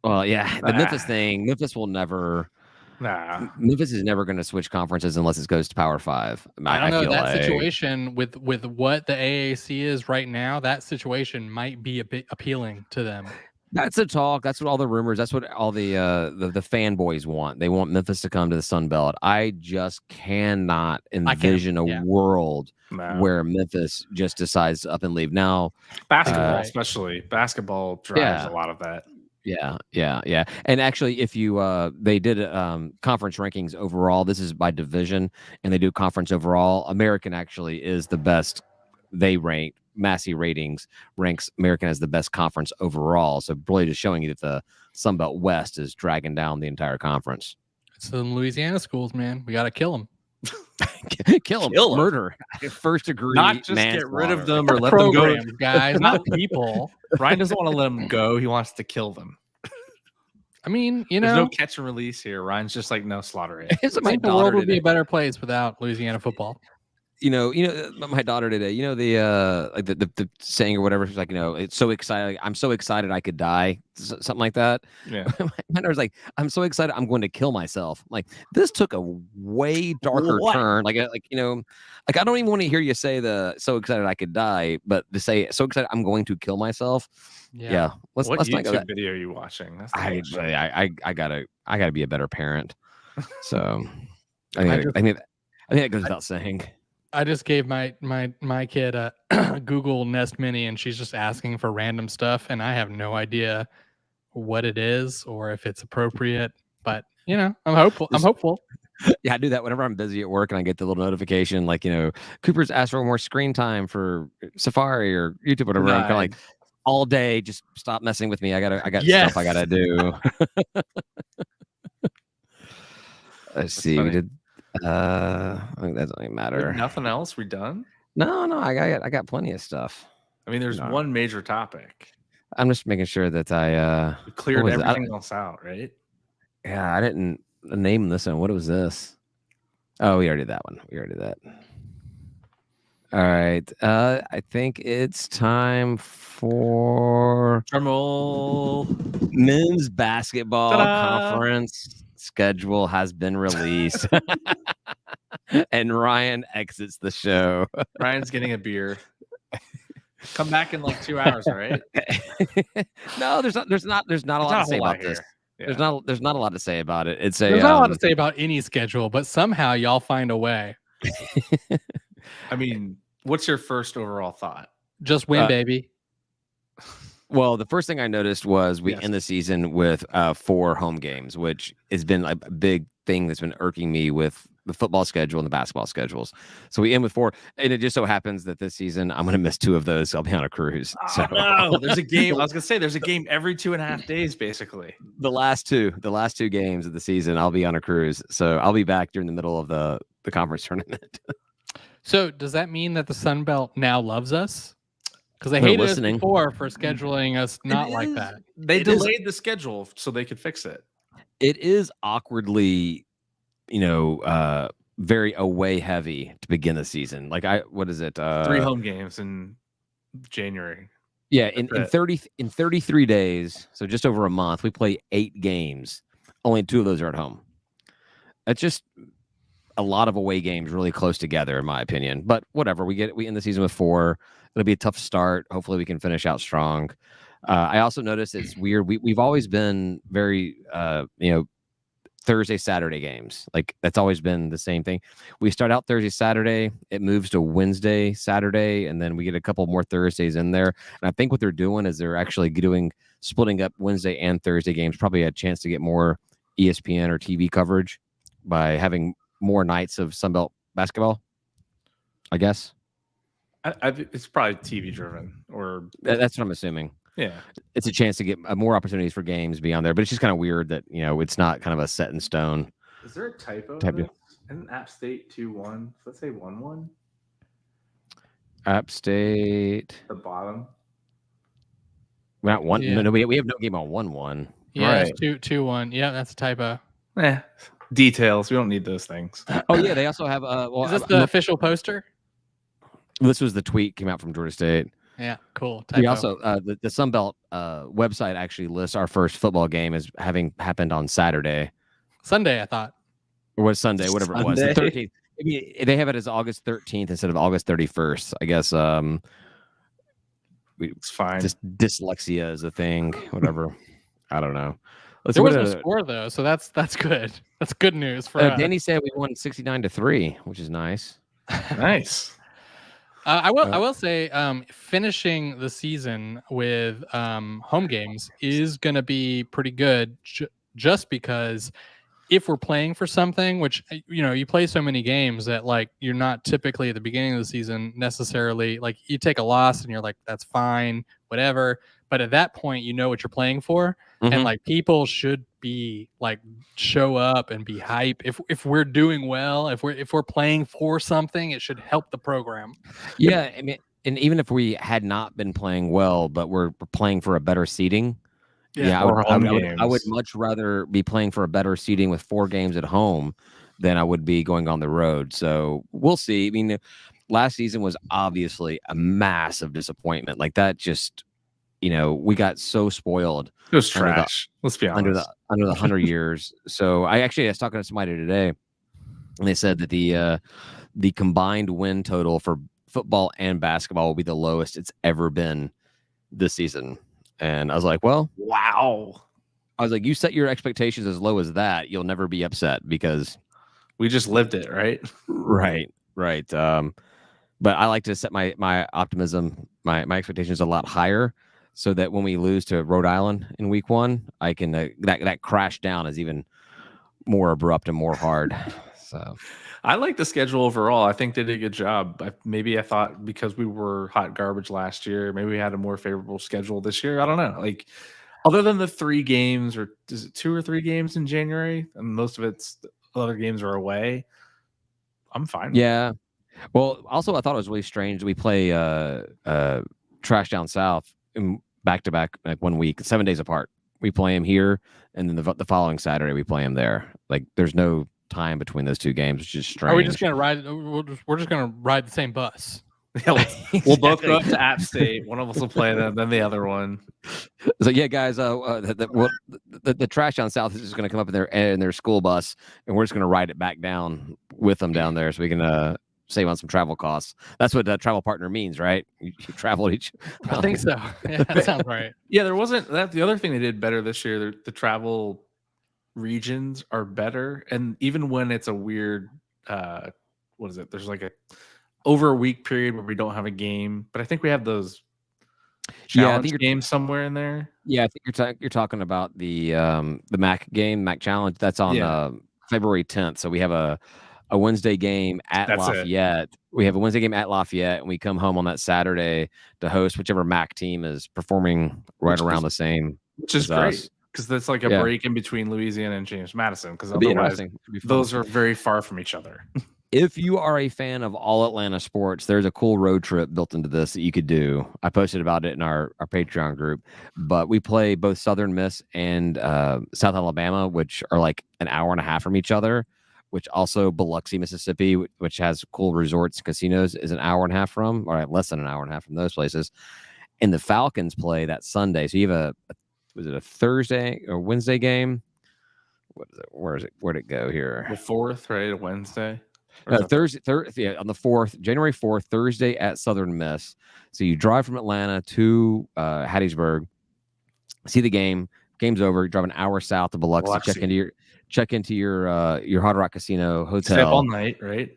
Well, yeah, the Memphis thing. Memphis will never. Nah. Memphis is never going to switch conferences unless it goes to Power 5. I don't know that situation with what the AAC is right now. That situation might be a bit appealing to them. That's the talk. That's what all the rumors. That's what all the fanboys want. They want Memphis to come to the Sun Belt. I just cannot envision a world where Memphis just decides to up and leave. Now, basketball, especially basketball, drives a lot of that. Yeah. And actually, if you they did conference rankings overall. This is by division, and they do conference overall. American actually is the best. They rank Massey ratings ranks American as the best conference overall. So really, just showing you that the Sunbelt West is dragging down the entire conference. It's the Louisiana schools, man. We got to kill them. Kill them. Murder. First degree. Not just get rid of them or let them go, guys. Not people. Ryan doesn't want to let them go. He wants to kill them. I mean, there's no catch and release here. Ryan's just like, no, slaughter it. I think the world would be a better place without Louisiana football. My daughter today, the saying or whatever, she's like, it's so exciting. I'm so excited I could die. Something like that. Yeah. My daughter's like, I'm so excited I'm going to kill myself. Like, this took a way darker turn. I don't even want to hear you say so excited I could die, but to say so excited I'm going to kill myself. Yeah. Let's not go that. Video are you watching? That's I gotta be a better parent. So I think that goes without saying. I just gave my kid a Google Nest Mini, and she's just asking for random stuff, and I have no idea what it is or if it's appropriate. But I'm hopeful. Yeah, I do that whenever I'm busy at work and I get the little notification, like Cooper's asked for more screen time for Safari or YouTube, whatever. I'm kind of like, all day. Just stop messing with me. I got stuff I gotta do. Let's see. funny. We did. I think that doesn't even matter. Nothing else. We done? No. I got plenty of stuff. I mean, there's one major topic. I'm just making sure that I we cleared everything else out, right? Yeah, I didn't name this one. What was this? Oh, we already did that one. We already did that. All right. I think it's time for drumroll. Men's basketball conference schedule has been released. And Ryan exits the show. Ryan's getting a beer. Come back in like 2 hours, right? No, there's not a lot to say about this. Yeah. There's not a lot to say about it. There's not a lot to say about any schedule, but somehow y'all find a way. I mean, what's your first overall thought? Just win, baby. Well, the first thing I noticed was we end the season with 4 home games, which has been a big thing that's been irking me with the football schedule and the basketball schedules. So we end with 4, and it just so happens that this season I'm going to miss 2 of those. So I'll be on a cruise. So no, there's a game. I was going to say there's a game every 2.5 days, basically. The last two games of the season, I'll be on a cruise. So I'll be back during the middle of the conference tournament. So does that mean that the Sun Belt now loves us? Because they hated us before for scheduling us not like that. They delayed the schedule so they could fix it. It is awkwardly, very away heavy to begin the season. Like what is it? 3 home games in January. Yeah, in 33 days, so just over a month, we play 8 games. Only 2 of those are at home. That's just a lot of away games really close together, in my opinion. But whatever, we end the season with 4. It'll be a tough start. Hopefully, we can finish out strong. I also noticed it's weird. We've always been very, Thursday, Saturday games. Like that's always been the same thing. We start out Thursday, Saturday. It moves to Wednesday, Saturday, and then we get a couple more Thursdays in there. And I think what they're doing is they're actually splitting up Wednesday and Thursday games. Probably a chance to get more ESPN or TV coverage by having more nights of Sunbelt basketball, I guess. It's probably TV driven, or that's what I'm assuming. Yeah, it's a chance to get more opportunities for games beyond there, but it's just kind of weird that it's not kind of a set in stone. Is there a typo? Isn't App State 2-1? So let's say 1-1. App State. The bottom. We're not 1. Yeah. No, we have no game on 1-1. Yeah, right. It's 2-1. Yeah, that's a typo. Details. We don't need those things. Oh yeah, they also have. Is this the official poster? This was the tweet came out from Georgia State. Yeah, cool. Typo. We also the Sunbelt website actually lists our first football game as having happened on Saturday. Sunday, I thought. Or was Sunday, whatever it was. The 13th. I mean, they have it as August 13th instead of August 31st. I guess it's fine. Just dyslexia is a thing. Whatever. I don't know. There was no score though, so that's good. That's good news for us. Danny said we won 69-3, which is nice. Nice. I will say finishing the season with home games is going to be pretty good just because if we're playing for something, which you play so many games that like you're not typically at the beginning of the season necessarily like you take a loss and you're like that's fine, whatever, but at that point you know what you're playing for. Mm-hmm. And like people should be like show up and be hype if we're doing well, if we're playing for something, it should help the program. Yeah, I mean, and even if we had not been playing well, but we're playing for a better seeding. Yeah, I would much rather be playing for a better seeding with 4 games at home than I would be going on the road. So we'll see. I mean, last season was obviously a massive disappointment. Like that just. We got so spoiled. It was trash. Let's be honest. Under the 100 years. So I was talking to somebody today, and they said that the combined win total for football and basketball will be the lowest it's ever been this season. And I was like, well, wow. I was like, you set your expectations as low as that, you'll never be upset because we just lived it, right? Right. But I like to set my optimism, my expectations a lot higher. So that when we lose to Rhode Island in week 1, I can that crash down is even more abrupt and more hard. So I like the schedule overall. I think they did a good job. Maybe I thought because we were hot garbage last year, maybe we had a more favorable schedule this year. I don't know. Like, other than the 3 games, or is it 2 or 3 games in January, and most of it's other games are away, I'm fine. yeah. Well, also I thought it was really strange. We play Trash Down South back to back, like 1 week, 7 days apart. We play them here, and then the following Saturday we play them there. Like, there's no time between those 2 games, which is strange. Are we just gonna ride? We're just gonna ride the same bus. Yeah, we'll both go up to App State. One of us will play them, then the other one. So yeah, guys, the Trash Down South is just going to come up in their school bus, and we're just going to ride it back down with them down there, so we can save on some travel costs. That's what travel partner means, right? You travel each. I think so. Yeah, that sounds right. Yeah, there wasn't that. The other thing they did better this year, the travel regions are better, and even when it's a weird, what is it? There's like over a week period where we don't have a game, but I think we have those challenge games somewhere in there. Yeah, I think you're talking about the MAC game, MAC Challenge. That's on February 10th. So we have a Wednesday game at Lafayette. We have a Wednesday game at Lafayette, and we come home on that Saturday to host whichever MAC team is performing around the same. Which is great, because that's like a break in between Louisiana and James Madison, because otherwise those are very far from each other. If you are a fan of all Atlanta sports, there's a cool road trip built into this that you could do. I posted about it in our Patreon group, but we play both Southern Miss and South Alabama, which are like an hour and a half from each other, which also Biloxi, Mississippi, which has cool resorts and casinos, is an hour and a half from, or less than an hour and a half from those places. And the Falcons play that Sunday. So you have was it a Thursday or Wednesday game? What is it? Where'd it go here? The 4th, right? A Wednesday. Thursday, on the 4th, January 4th, Thursday at Southern Miss. So you drive from Atlanta to Hattiesburg, see the game. Game's over. You drive an hour south to Biloxi. check into your Hard Rock Casino hotel. Stay up all night, right?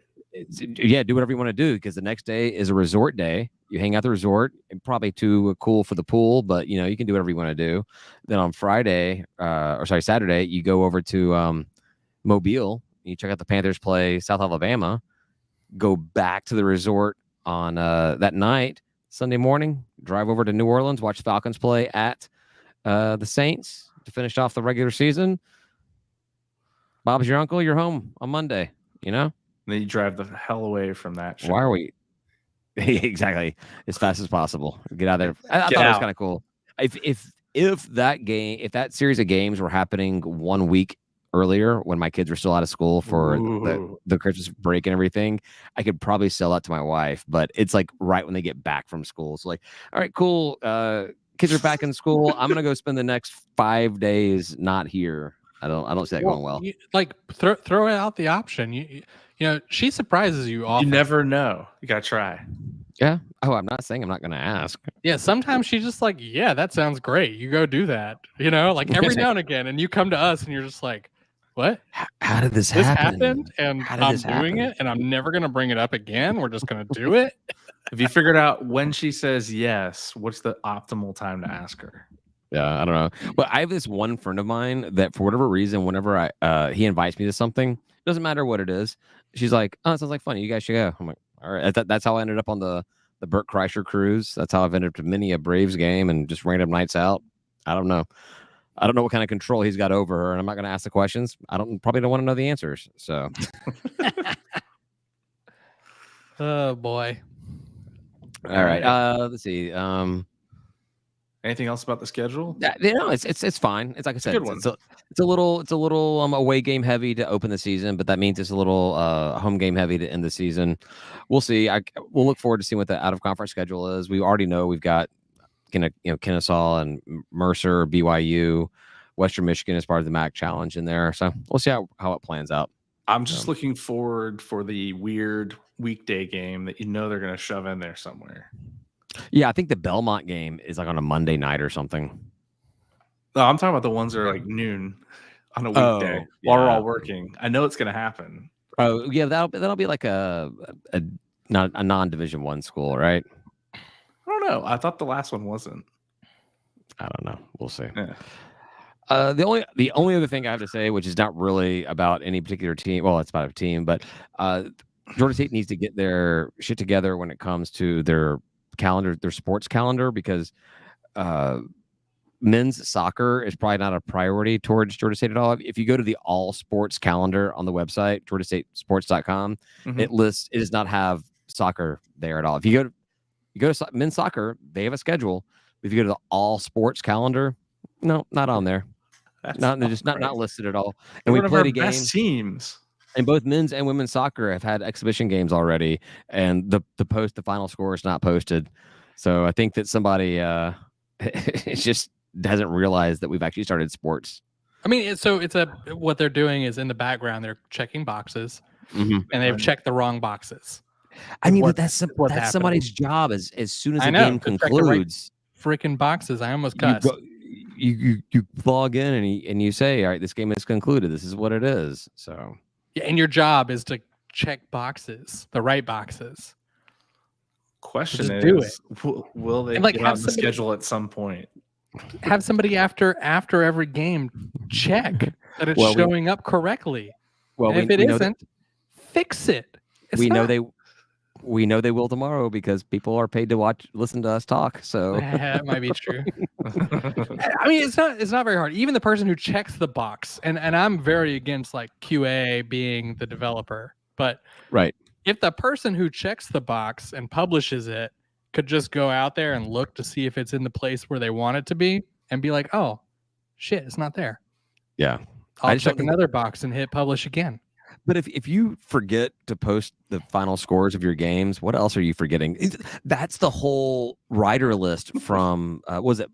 Yeah, do whatever you want to do, because the next day is a resort day. You hang out the resort, and probably too cool for the pool, but you can do whatever you want to do. Then on Saturday, you go over to Mobile. You check out the Panthers play South Alabama, go back to the resort on that night, Sunday morning, drive over to New Orleans, watch Falcons play at the Saints to finish off the regular season. Bob's your uncle, you're home on Monday, And then you drive the hell away from that show. Why are we? Exactly. As fast as possible. Get out of there. I thought it was kind of cool. If that series of games were happening 1 week earlier, when my kids were still out of school for the Christmas break and everything, I could probably sell that to my wife, but it's like right when they get back from school. So like, all right, cool. Kids are back in school. I'm going to go spend the next 5 days not here. I don't see that going well. Throw out the option. She surprises you often. You never know. You got to try. Yeah. Oh, I'm not saying I'm not going to ask. Yeah. Sometimes she's just like, yeah, that sounds great. You go do that, like every now and again. And you come to us and you're just like, what? How did this happen? Happened, and I'm doing it, and I'm never going to bring it up again. We're just going to do it. Have you figured out when she says yes, what's the optimal time to ask her? Yeah, I don't know. But I have this one friend of mine that, for whatever reason, whenever he invites me to something, doesn't matter what it is, she's like, "Oh, it sounds like fun. You guys should go." I'm like, "All right." That's how I ended up on the Burt Kreischer cruise. That's how I've ended up to many a Braves game and just random nights out. I don't know what kind of control he's got over her, and I'm not going to ask the questions. Probably don't want to know the answers. So, oh boy. All right. Let's see. Anything else about the schedule? It's fine. It's like I said, it's a little away game heavy to open the season, but that means it's a little home game heavy to end the season. We'll see. We'll look forward to seeing what the out of conference schedule is. We already know we've got Kennesaw and Mercer, BYU, Western Michigan as part of the MAC challenge in there. So we'll see how it plans out. I'm just looking forward for the weird weekday game that they're going to shove in there somewhere. Yeah, I think the Belmont game is like on a Monday night or something. No, I'm talking about the ones that are like noon on a weekday while we're all working. I know it's going to happen. Oh yeah, that'll be like a non-Division I school, right? I don't know. I thought the last one wasn't. I don't know. We'll see. Yeah. The only other thing I have to say, which is not really about any particular team, well, it's about a team, but Georgia State needs to get their shit together when it comes to their calendar, their sports calendar, because men's soccer is probably not a priority towards Georgia State at all. If you go to the all sports calendar on the website, georgiastatesports.com, it does not have soccer there at all. If you go to men's soccer, they have a schedule. If you go to the all sports calendar, no, not on there. They're just not listed at all. And we played a game. Best teams. And both men's and women's soccer have had exhibition games already, and the final score is not posted. So I think that somebody it just hasn't realized that we've actually started sports. I mean, what they're doing is in the background they're checking boxes, and they've checked the wrong boxes. I mean, that's somebody's job. As soon as the game concludes, freaking boxes. I almost cussed. You log in and you say, all right, this game is concluded. This is what it is. So. Yeah, and your job is to check boxes, the right boxes. Question is, will they get on the schedule at some point? Have somebody after every game check that it's showing up correctly. Well, and if it isn't, fix it. We know they will tomorrow because people are paid to listen to us talk. So that might be true. I mean, it's not very hard. Even the person who checks the box, and I'm very against like QA being the developer, but right. If the person who checks the box and publishes it could just go out there and look to see if it's in the place where they want it to be and be like, oh shit, it's not there. Yeah. I'll check another box and hit publish again. But if you forget to post the final scores of your games, what else are you forgetting? That's the whole rider list from was it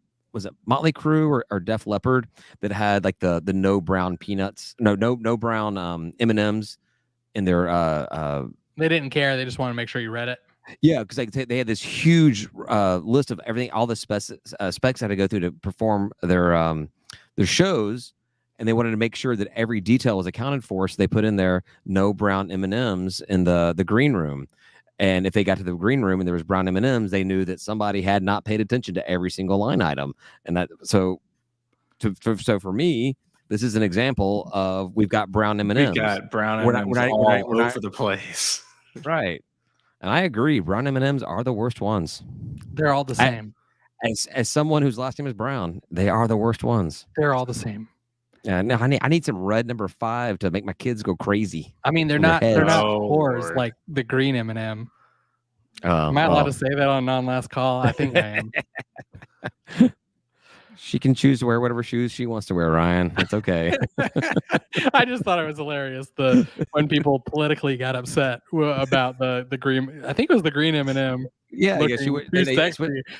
Motley Crue or Def Leppard that had like the no brown peanuts, no brown M&Ms in their they didn't care. They just wanted to make sure you read it. Yeah, because they had this huge list of everything, all the specs had to go through to perform their shows. And they wanted to make sure that every detail was accounted for, so they put in there no brown M&Ms in the green room. And if they got to the green room and there was brown M&Ms, they knew that somebody had not paid attention to every single line item. And that so for me, this is an example of we've got brown M&Ms. We got brown M&Ms all over the place. Right. And I agree. Brown M&Ms are the worst ones. They're all the same. As someone whose last name is Brown, they are the worst ones. They're all the same. Yeah, no, I need some red number 5 to make my kids go crazy. I mean, they're not whores like the green M&M. Am I allowed to say that on non-last call? I think I am. She can choose to wear whatever shoes she wants to wear, Ryan. It's okay. I just thought it was hilarious when people politically got upset about the green. I think it was the green M&M. Yeah,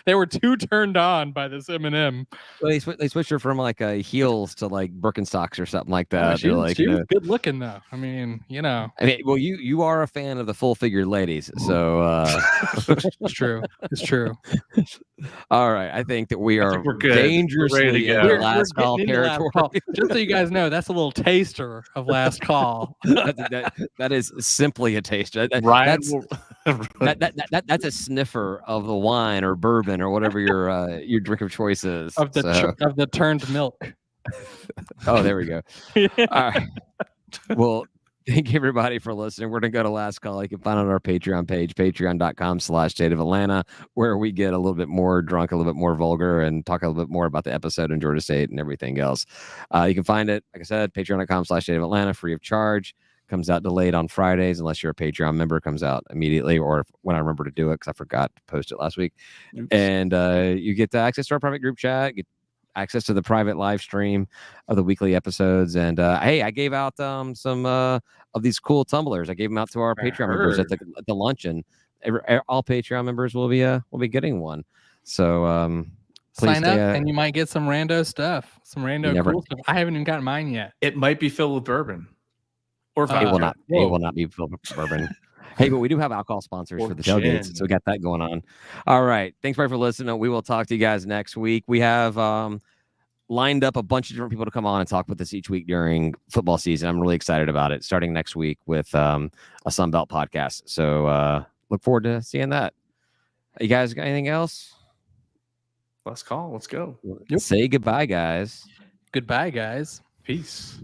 they were too turned on by this M&M. Well, they switched her from like heels to like Birkenstocks or something like that. She was good looking though. I mean, well, you are a fan of the full figured ladies, so it's true. It's true. All right, I think that we're good. Dangerously in last call territory. Just so you guys know, that's a little taster of last call. that is simply a taster. That's a sniffer of the wine or bourbon or whatever your drink of choice is. Of the turned milk. Oh, there we go. All right. Well, thank you everybody for listening. We're going to go to last call. You can find it on our Patreon page, patreon.com/State of Atlanta, where we get a little bit more drunk, a little bit more vulgar, and talk a little bit more about the episode in Georgia State and everything else. You can find it, like I said, patreon.com/State of Atlanta, free of charge. Comes out delayed on Fridays unless you're a Patreon member. Comes out immediately, or when I remember to do it because I forgot to post it last week. Oops. And you get access to our private group chat, get access to the private live stream of the weekly episodes. And hey, I gave out some of these cool tumblers. I gave them out to our Patreon members at the luncheon. All Patreon members will be getting one. So sign up and you might get some rando stuff, some rando cool stuff. I haven't even gotten mine yet. It might be filled with bourbon. Or it will not be filled with bourbon. Hey, but we do have alcohol sponsors for the tailgates, so we got that going on. All right. Thanks, for listening. We will talk to you guys next week. We have lined up a bunch of different people to come on and talk with us each week during football season. I'm really excited about it, starting next week with a Sunbelt podcast. So look forward to seeing that. You guys got anything else? Last call. Let's go. Say goodbye, guys. Goodbye, guys. Peace.